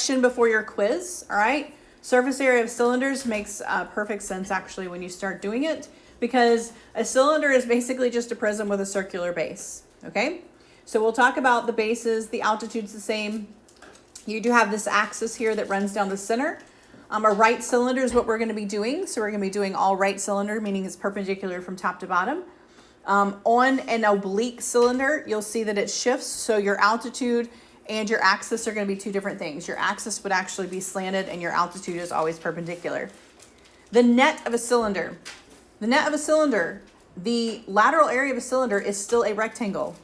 section before your quiz, all right? Surface area of cylinders makes perfect sense actually when you start doing it, because a cylinder is basically just a prism with a circular base, okay? So we'll talk about the bases. The altitude's the same. You do have this axis here that runs down the center. A right cylinder is what we're going to be doing. So we're going to be doing all right cylinder, meaning it's perpendicular from top to bottom. On an oblique cylinder, you'll see that it shifts. So your altitude and your axis are going to be two different things. Your axis would actually be slanted and your altitude is always perpendicular. The net of a cylinder. The net of a cylinder, the lateral area of a cylinder is still a rectangle.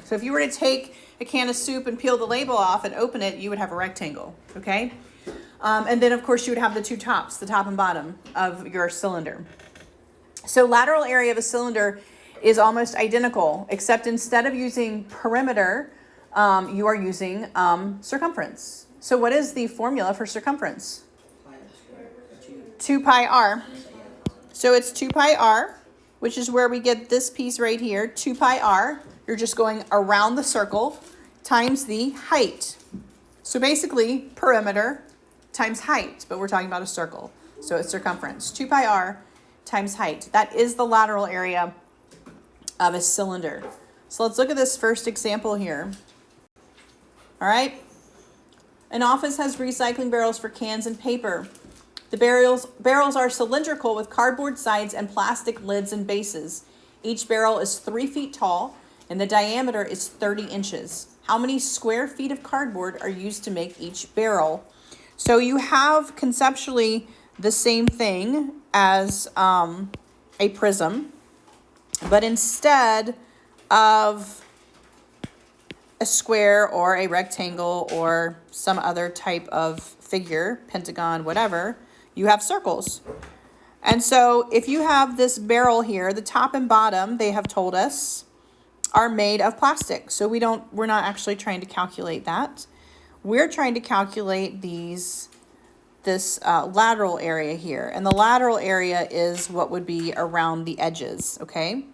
So if you were to take a can of soup and peel the label off and open it, you would have a rectangle, okay? And then of course you would have the two tops, the top and bottom of your cylinder. So lateral area of a cylinder is almost identical, except instead of using perimeter, you are using circumference. So what is the formula for circumference? 2 pi r. So it's 2 pi r, which is where we get this piece right here, 2 pi r. You're just going around the circle times the height. So basically perimeter times height, but we're talking about a circle. So it's circumference, 2 pi r times height. That is the lateral area of a cylinder. So let's look at this first example here. All right. An office has recycling barrels for cans and paper. The barrels are cylindrical with cardboard sides and plastic lids and bases. Each barrel is 3 feet tall and the diameter is 30 inches. How many square feet of cardboard are used to make each barrel? So you have conceptually the same thing as a prism, but instead of a square or a rectangle or some other type of figure, pentagon, whatever, you have circles. And so if you have this barrel here, the top and bottom, they have told us, are made of plastic. So we're not actually trying to calculate that. We're trying to calculate this lateral area here. And the lateral area is what would be around the edges, okay?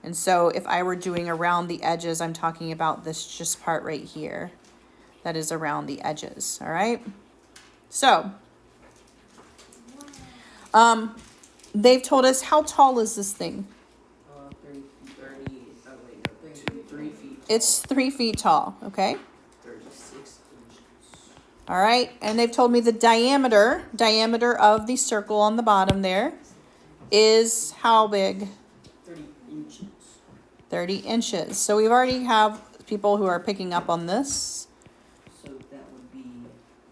And so if I were doing around the edges, I'm talking about this just part right here. That is around the edges, all right? So, they've told us, how tall is this thing? 3 feet. It's 3 feet tall, okay? 36 inches. All right, and they've told me the diameter of the circle on the bottom there is how big? 30 inches. 30 inches. So we've already have people who are picking up on this. So that would be...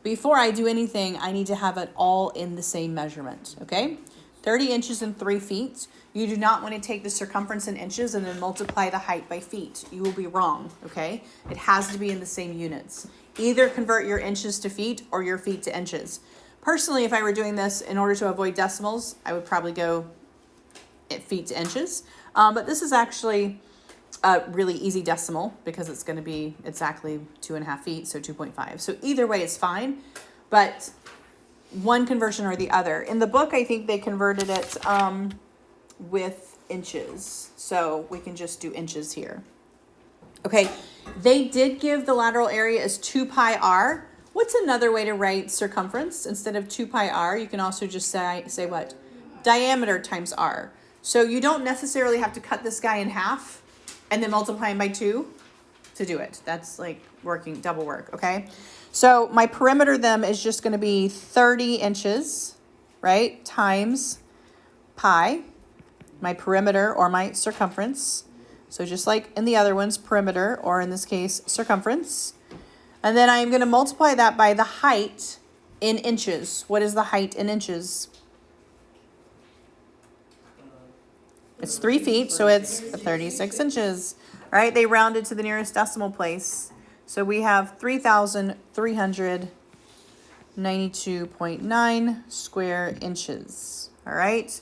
Before I do anything, I need to have it all in the same measurement, okay? 30 inches and 3 feet. You do not want to take the circumference in inches and then multiply the height by feet. You will be wrong, okay? It has to be in the same units. Either convert your inches to feet or your feet to inches. Personally, if I were doing this in order to avoid decimals, I would probably go feet to inches. But this is actually a really easy decimal because it's going to be exactly 2.5 feet, so 2.5. So either way is fine, but one conversion or the other. In the book, I think they converted it with inches. So we can just do inches here. Okay, they did give the lateral area as 2 pi r. What's another way to write circumference? Instead of 2 pi r, you can also just say what? Diameter times r. So you don't necessarily have to cut this guy in half and then multiply him by 2 to do it. That's like working double work, okay? So my perimeter then is just going to be 30 inches, right, times pi, my perimeter or my circumference. So just like in the other ones, perimeter, or in this case, circumference. And then I'm going to multiply that by the height in inches. What is the height in inches? It's 3 feet, so it's 36 inches. All right, they rounded to the nearest decimal place. So we have 3,392.9 square inches. All right.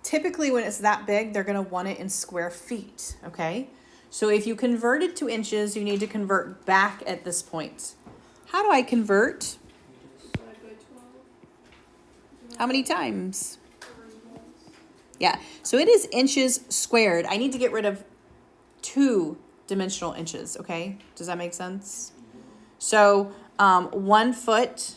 Typically when it's that big, they're going to want it in square feet, okay? So if you convert it to inches, you need to convert back at this point. How do I convert? How many times? Yeah, so it is inches squared. I need to get rid of 2 dimensional inches, okay? Does that make sense? So 1 foot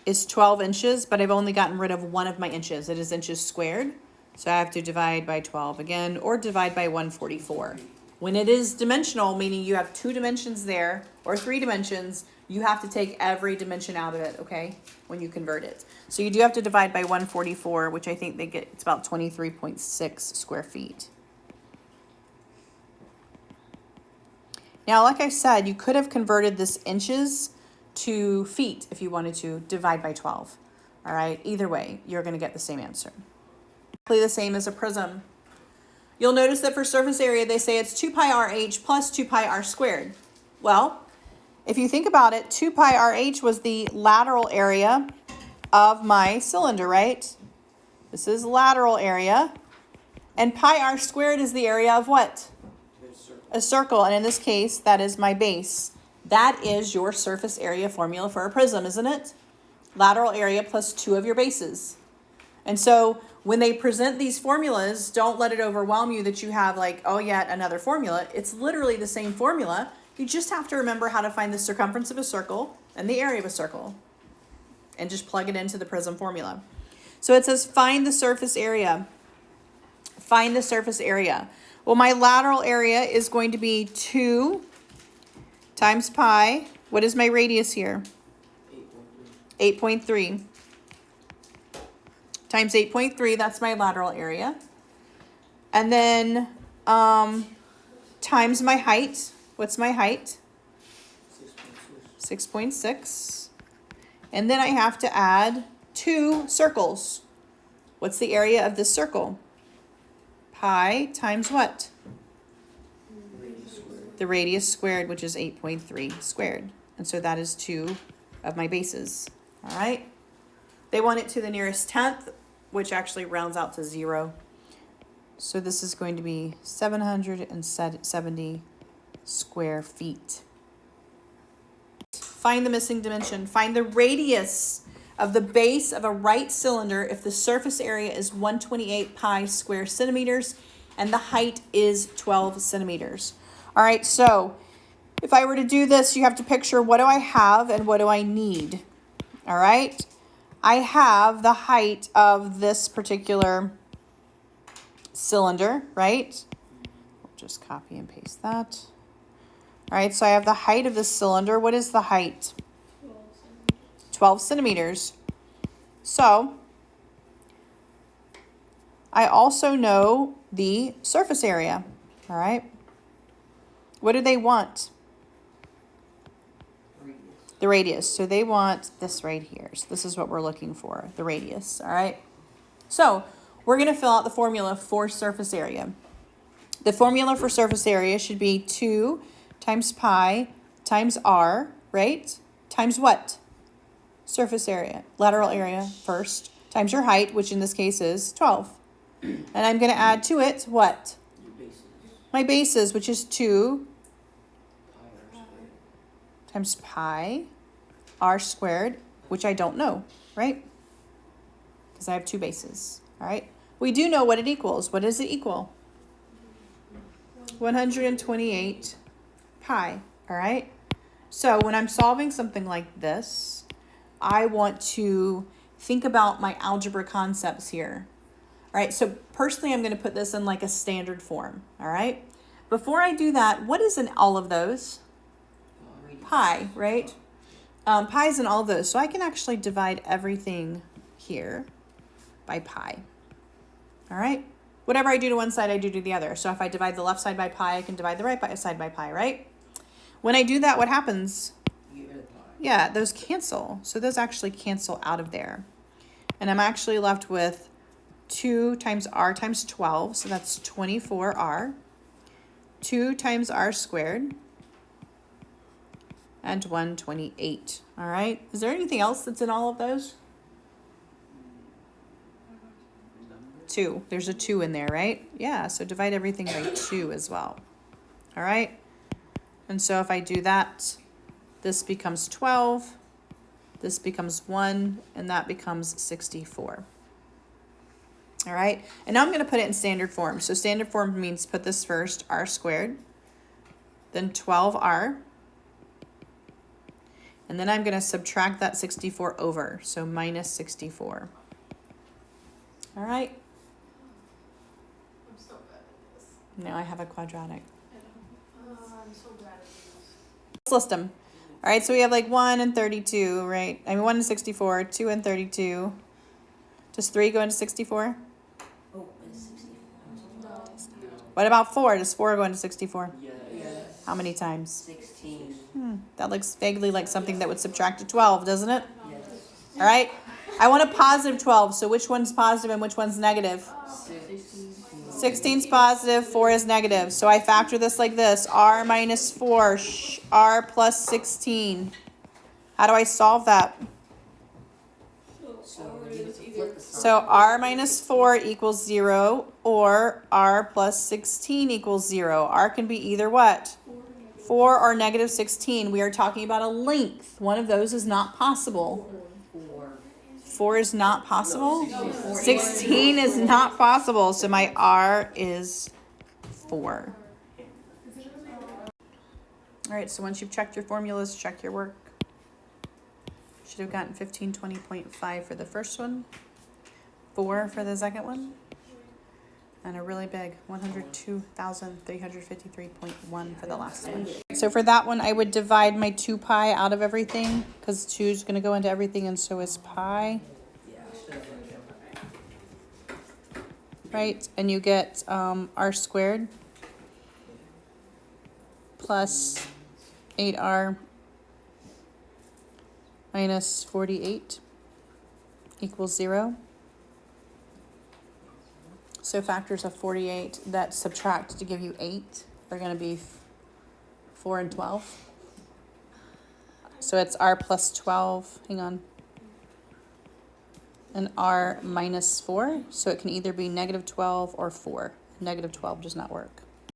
is 12 inches, but I've only gotten rid of one of my inches. It is inches squared. So I have to divide by 12 again, or divide by 144. When it is dimensional, meaning you have 2 dimensions there, or 3 dimensions, you have to take every dimension out of it, okay, when you convert it. So you do have to divide by 144, which I think it's about 23.6 square feet. Now, like I said, you could have converted this inches to feet if you wanted to divide by 12. All right, either way, you're going to get the same answer. Exactly the same as a prism. You'll notice that for surface area, they say it's 2 pi RH plus 2 pi R squared. Well, if you think about it, 2 pi RH was the lateral area of my cylinder, right? This is lateral area. And pi R squared is the area of what? A circle, and in this case, that is my base. That is your surface area formula for a prism, isn't it? Lateral area plus 2 of your bases. And so when they present these formulas, don't let it overwhelm you that you have like, oh, yet another formula. It's literally the same formula. You just have to remember how to find the circumference of a circle and the area of a circle and just plug it into the prism formula. So it says find the surface area. Find the surface area. Well, my lateral area is going to be 2 times pi. What is my radius here? 8.3. Times 8.3, that's my lateral area. And then times my height. What's my height? 6.6. And then I have to add 2 circles. What's the area of this circle? Pi times what? The radius squared, which is 8.3 squared. And so that is 2 of my bases. All right. They want it to the nearest tenth, which actually rounds out to 0. So this is going to be 770 square feet. Find the missing dimension. Find the radius of the base of a right cylinder if the surface area is 128 pi square centimeters and the height is 12 centimeters. All right, so if I were to do this, you have to picture what do I have and what do I need? All right, I have the height of this particular cylinder, right? We'll just copy and paste that. All right, so I have the height of this cylinder. What is the height? 12 centimeters. So I also know the surface area. All right. What do they want? The radius. So they want this right here. So this is what we're looking for, the radius. All right. So we're going to fill out the formula for surface area. The formula for surface area should be 2 times pi times r, right? Times what? Surface area, lateral area first, times your height, which in this case is 12. And I'm going to add to it what? Your bases. My bases, which is 2 Pi R squared. times pi r squared, which I don't know, right? Because I have 2 bases, all right? We do know what it equals. What does it equal? 128 pi, all right? So when I'm solving something like this, I want to think about my algebra concepts here. All right, so personally, I'm going to put this in like a standard form, all right? Before I do that, what is in all of those? Pi, right? Pi is in all of those, so I can actually divide everything here by pi, all right? Whatever I do to one side, I do to the other. So if I divide the left side by pi, I can divide the right side by pi, right? When I do that, what happens? Yeah, those cancel. So those actually cancel out of there. And I'm actually left with 2 times r times 12. So that's 24r. 2 times r squared. And 128. All right. Is there anything else that's in all of those? 2. There's a 2 in there, right? Yeah, so divide everything by 2 as well. All right. And so if I do that, this becomes 12, this becomes 1, and that becomes 64. All right, and now I'm going to put it in standard form. So standard form means put this first, r squared, then 12r, And then I'm going to subtract that 64 over. So minus 64. All right. I'm so bad at this. Now I have a quadratic. I'm so bad at this. Let's list them. All right, so we have like 1 and 32, right? I mean 1 and 64, 2 and 32. Does 3 go into 64? Oh, it's 64. No. What about 4? Does 4 go into 64? Yes. How many times? 16. That looks vaguely like something that would subtract to 12, doesn't it? Yes. All right. I want a positive 12, so which one's positive and which one's negative? 16 is positive, 4 is negative. So I factor this like this. R minus 4, R plus 16. How do I solve that? So we need to flip the sign. So R minus 4 equals 0, or R plus 16 equals 0. R can be either what? 4 or negative 16. We are talking about a length. One of those is not possible. 4 is not possible? 16 is not possible. So my R is 4. All right, so once you've checked your formulas, check your work. Should have gotten 1520.5 for the first one, 4 for the second one, and a really big 102,353.1 for the last one. So for that one, I would divide my 2 pi out of everything, because 2 is going to go into everything, and so is pi. Right, and you get r squared plus 8r minus 48 equals 0. So factors of 48 that subtract to give you 8 are going to be 4 and 12. So it's r plus 12, hang on, and r minus 4. So it can either be negative 12 or 4. Negative 12 does not work.